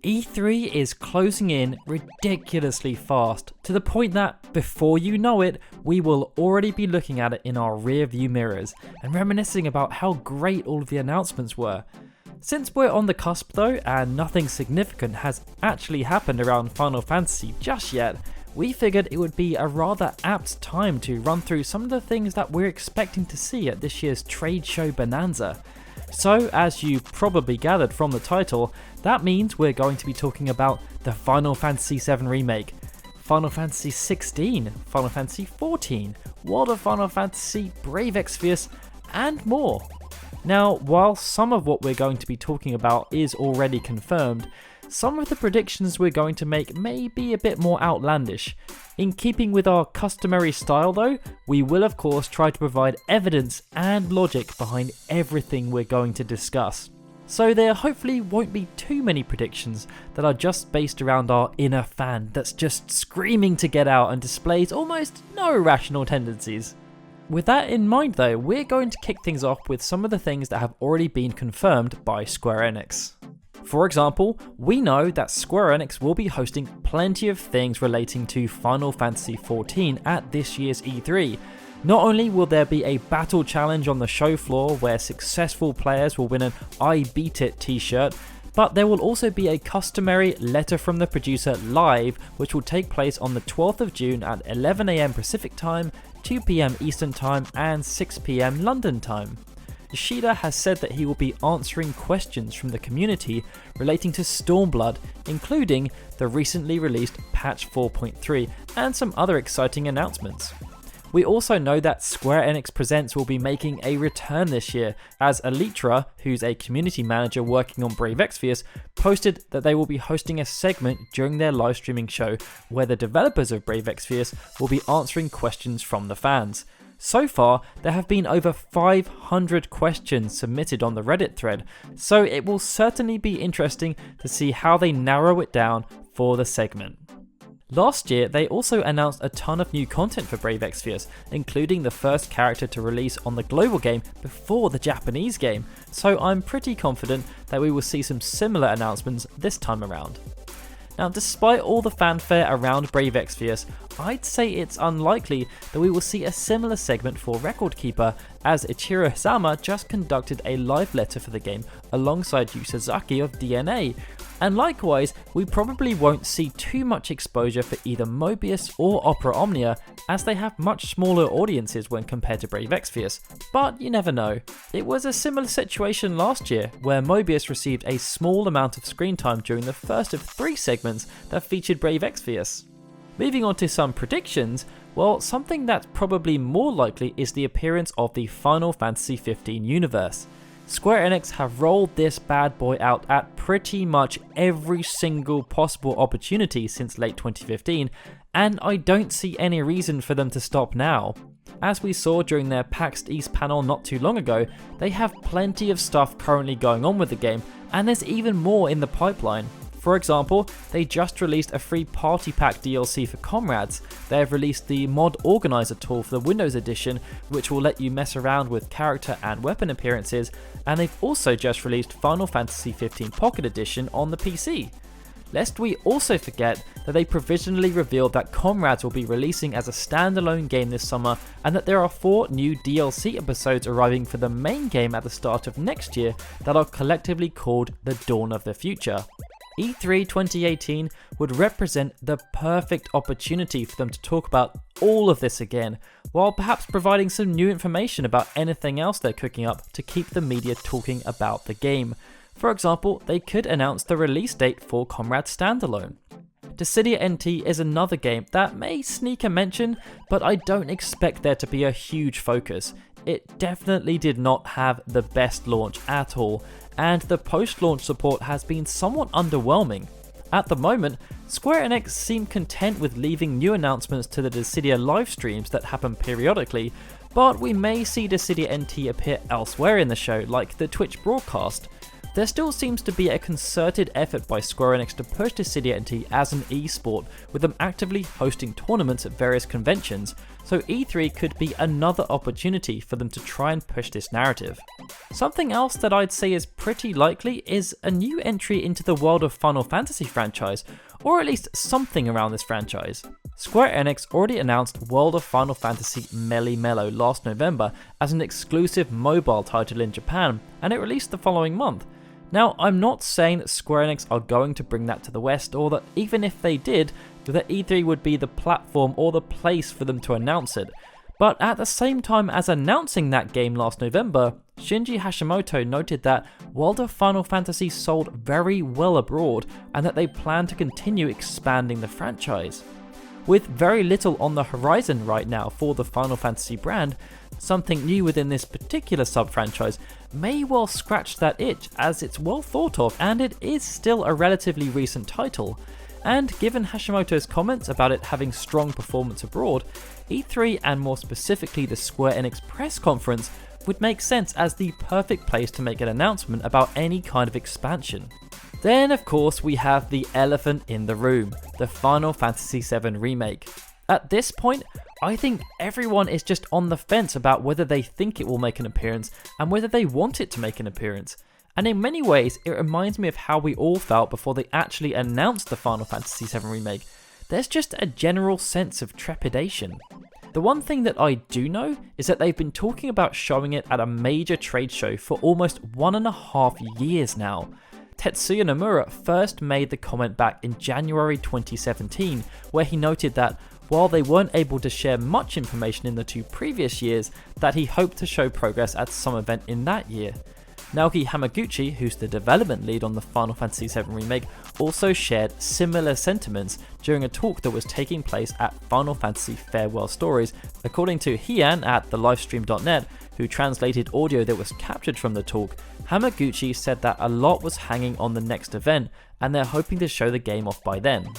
E3 is closing in ridiculously fast, to the point that, before you know it, we will already be looking at it in our rear view mirrors, and reminiscing about how great all of the announcements were. Since we're on the cusp though, and nothing significant has actually happened around Final Fantasy just yet, we figured it would be a rather apt time to run through some of the things that we're expecting to see at this year's trade show bonanza. So, as you probably gathered from the title, that means we're going to be talking about the Final Fantasy VII Remake, Final Fantasy XVI, Final Fantasy XIV, World of Final Fantasy, Brave Exvius, and more. Now, while some of what we're going to be talking about is already confirmed, some of the predictions we're going to make may be a bit more outlandish. In keeping with our customary style though, we will of course try to provide evidence and logic behind everything we're going to discuss. So there hopefully won't be too many predictions that are just based around our inner fan that's just screaming to get out and displays almost no rational tendencies. With that in mind though, we're going to kick things off with some of the things that have already been confirmed by Square Enix. For example, we know that Square Enix will be hosting plenty of things relating to Final Fantasy XIV at this year's E3. Not only will there be a battle challenge on the show floor where successful players will win an I Beat It t-shirt, but there will also be a customary letter from the producer live, which will take place on the 12th of June at 11 AM Pacific time, 2 PM Eastern time, and 6 PM London time. Dissidia has said that he will be answering questions from the community relating to Stormblood, including the recently released patch 4.3 and some other exciting announcements. We also know that Square Enix Presents will be making a return this year, as Elytra, who's a community manager working on Brave Exvius, posted that they will be hosting a segment during their live streaming show where the developers of Brave Exvius will be answering questions from the fans. So far, there have been over 500 questions submitted on the Reddit thread, so it will certainly be interesting to see how they narrow it down for the segment. Last year, they also announced a ton of new content for Brave Exvius, including the first character to release on the global game before the Japanese game, so I'm pretty confident that we will see some similar announcements this time around. Now, despite all the fanfare around Brave Exvius, I'd say it's unlikely that we will see a similar segment for Record Keeper, as Ichiro Sama just conducted a live letter for the game alongside Yu Sasaki of DNA, and likewise, we probably won't see too much exposure for either Mobius or Opera Omnia, as they have much smaller audiences when compared to Brave Exvius, but you never know. It was a similar situation last year, where Mobius received a small amount of screen time during the first of 3 segments that featured Brave Exvius. Moving on to some predictions, well, something that's probably more likely is the appearance of the Final Fantasy XV universe. Square Enix have rolled this bad boy out at pretty much every single possible opportunity since late 2015, and I don't see any reason for them to stop now. As we saw during their PAX East panel not too long ago, they have plenty of stuff currently going on with the game, and there's even more in the pipeline. For example, they just released a free Party Pack DLC for Comrades. They have released the Mod Organizer tool for the Windows Edition, which will let you mess around with character and weapon appearances, and they've also just released Final Fantasy XV Pocket Edition on the PC. Lest we also forget that they provisionally revealed that Comrades will be releasing as a standalone game this summer, and that there are 4 new DLC episodes arriving for the main game at the start of next year that are collectively called The Dawn of the Future. E3 2018 would represent the perfect opportunity for them to talk about all of this again, while perhaps providing some new information about anything else they're cooking up to keep the media talking about the game. For example, they could announce the release date for Comrade Standalone. Dissidia NT is another game that may sneak a mention, but I don't expect there to be a huge focus. It definitely did not have the best launch at all, and the post-launch support has been somewhat underwhelming. At the moment, Square Enix seem content with leaving new announcements to the Dissidia live streams that happen periodically, but we may see Dissidia NT appear elsewhere in the show, like the Twitch broadcast. there still seems to be a concerted effort by Square Enix to push Dissidia as an esport, with them actively hosting tournaments at various conventions, so E3 could be another opportunity for them to try and push this narrative. Something else that I'd say is pretty likely is a new entry into the world of Final Fantasy franchise, or at least something around this franchise. Square Enix already announced World of Final Fantasy Melee Mellow last November as an exclusive mobile title in Japan, and it released the following month. Now, I'm not saying that Square Enix are going to bring that to the West, or that even if they did, that E3 would be the platform or the place for them to announce it. But at the same time as announcing that game last November, Shinji Hashimoto noted that World of Final Fantasy sold very well abroad and that they plan to continue expanding the franchise. With very little on the horizon right now for the Final Fantasy brand, something new within this particular sub-franchise may well scratch that itch, as it's well thought of and it is still a relatively recent title. And given Hashimoto's comments about it having strong performance abroad, E3 and more specifically the Square Enix press conference would make sense as the perfect place to make an announcement about any kind of expansion. Then of course we have the elephant in the room, the Final Fantasy VII Remake. At this point, I think everyone is just on the fence about whether they think it will make an appearance and whether they want it to make an appearance. And in many ways, it reminds me of how we all felt before they actually announced the Final Fantasy VII Remake. There's just a general sense of trepidation. The one thing that I do know is that they've been talking about showing it at a major trade show for almost 1.5 years now. Tetsuya Nomura first made the comment back in January 2017, where he noted that while they weren't able to share much information in the 2 previous years, that he hoped to show progress at some event in that year. Naoki Hamaguchi, who's the development lead on the Final Fantasy VII Remake, also shared similar sentiments during a talk that was taking place at Final Fantasy Farewell Stories. According to Hian at thelivestream.net, who translated audio that was captured from the talk, Hamaguchi said that a lot was hanging on the next event and they're hoping to show the game off by then.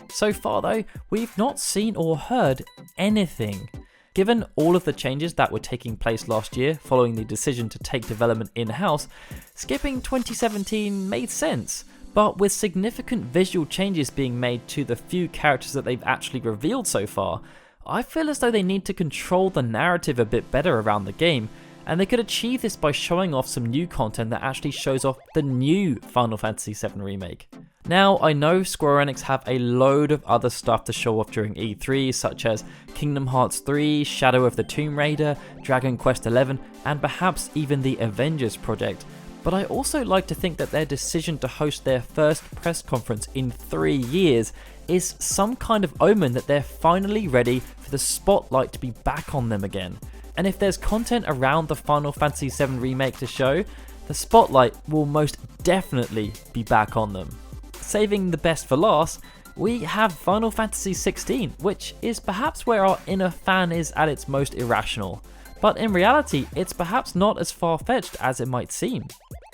So far though, we've not seen or heard anything. Given all of the changes that were taking place last year following the decision to take development in-house, skipping 2017 made sense, but with significant visual changes being made to the few characters that they've actually revealed so far, I feel as though they need to control the narrative a bit better around the game, and they could achieve this by showing off some new content that actually shows off the new Final Fantasy VII Remake. Now, I know Square Enix have a load of other stuff to show off during E3, such as Kingdom Hearts 3, Shadow of the Tomb Raider, Dragon Quest XI, and perhaps even the Avengers project, but I also like to think that their decision to host their first press conference in 3 years is some kind of omen that they're finally ready for the spotlight to be back on them again. And if there's content around the Final Fantasy VII Remake to show, the spotlight will most definitely be back on them. Saving the best for last, we have Final Fantasy XVI, which is perhaps where our inner fan is at its most irrational. But in reality, it's perhaps not as far-fetched as it might seem.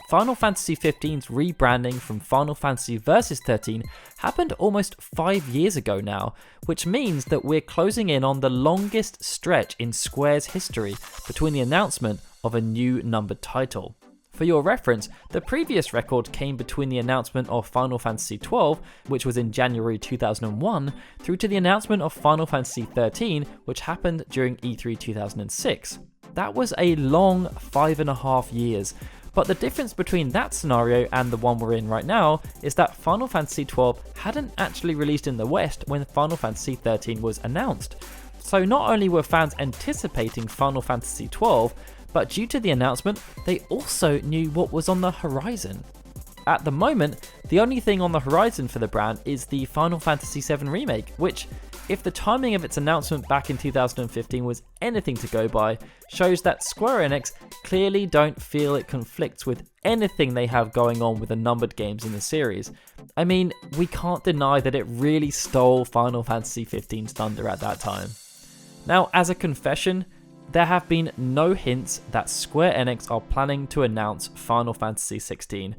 Final Fantasy XV's rebranding from Final Fantasy Versus 13 happened almost 5 years ago now, which means that we're closing in on the longest stretch in Square's history between the announcement of a new numbered title. For your reference, the previous record came between the announcement of Final Fantasy XII, which was in January 2001, through to the announcement of Final Fantasy XIII, which happened during E3 2006. That was a long 5.5 years, but the difference between that scenario and the one we're in right now is that Final Fantasy XII hadn't actually released in the West when Final Fantasy XIII was announced. So not only were fans anticipating Final Fantasy XII, but due to the announcement, they also knew what was on the horizon. At the moment, the only thing on the horizon for the brand is the Final Fantasy VII Remake, which, if the timing of its announcement back in 2015 was anything to go by, shows that Square Enix clearly don't feel it conflicts with anything they have going on with the numbered games in the series. I mean, we can't deny that it really stole Final Fantasy XV's thunder at that time. Now, as a confession, there have been no hints that Square Enix are planning to announce Final Fantasy XVI,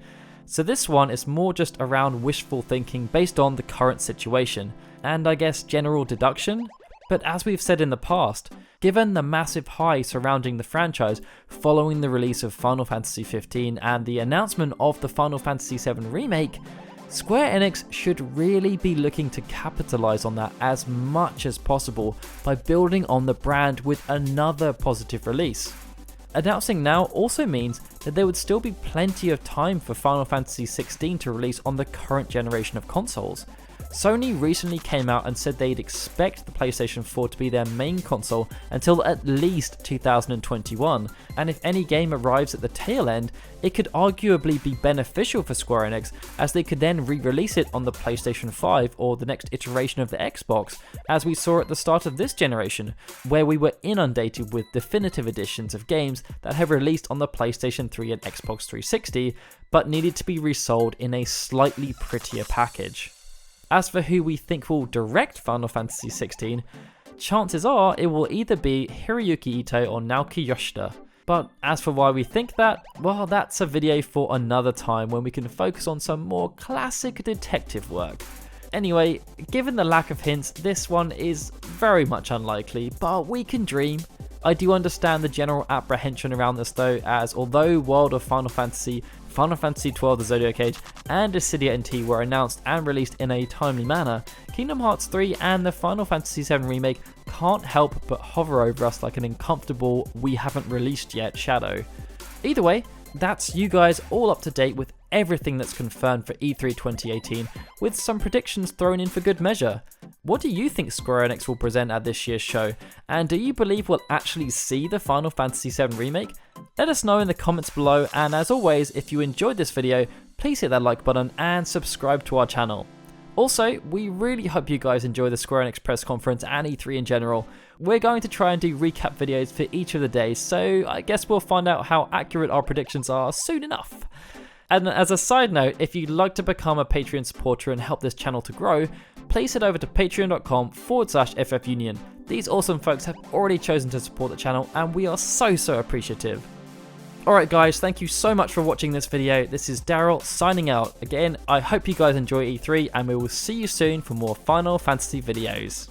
so this one is more just around wishful thinking based on the current situation, and I guess general deduction. But as we've said in the past, Given the massive hype surrounding the franchise following the release of Final Fantasy XV and the announcement of the Final Fantasy VII Remake, Square Enix should really be looking to capitalize on that as much as possible by building on the brand with another positive release. Announcing now also means that there would still be plenty of time for Final Fantasy XVI to release on the current generation of consoles. Sony recently came out and said they'd expect the PlayStation 4 to be their main console until at least 2021, and if any game arrives at the tail end, it could arguably be beneficial for Square Enix, as they could then re-release it on the PlayStation 5 or the next iteration of the Xbox, as we saw at the start of this generation, where we were inundated with definitive editions of games that have released on the PlayStation 3 and Xbox 360, but needed to be resold in a slightly prettier package. As for who we think will direct Final Fantasy XVI, chances are it will either be Hiroyuki Ito or Naoki Yoshida. But as for why we think that, well, that's a video for another time when we can focus on some more classic detective work. Anyway, given the lack of hints, this one is very much unlikely, but we can dream. I do understand the general apprehension around this though, as although World of Final Fantasy, Final Fantasy XII The Zodiac Age, and Dissidia NT were announced and released in a timely manner, Kingdom Hearts 3 and the Final Fantasy VII Remake can't help but hover over us like an uncomfortable "we haven't released yet" shadow. Either way, that's you guys all up to date with everything that's confirmed for E3 2018, with some predictions thrown in for good measure. What do you think Square Enix will present at this year's show, and do you believe we'll actually see the Final Fantasy VII Remake? Let us know in the comments below, and as always, if you enjoyed this video, please hit that like button and subscribe to our channel. Also, we really hope you guys enjoy the Square Enix press conference and E3 in general. We're going to try and do recap videos for each of the days, so I guess we'll find out how accurate our predictions are soon enough. And as a side note, if you'd like to become a Patreon supporter and help this channel to grow, please head over to patreon.com/FFUnion. These awesome folks have already chosen to support the channel, and we are so appreciative. Alright guys, thank you so much for watching this video. This is Daryl signing out. Again, I hope you guys enjoy E3, and we will see you soon for more Final Fantasy videos.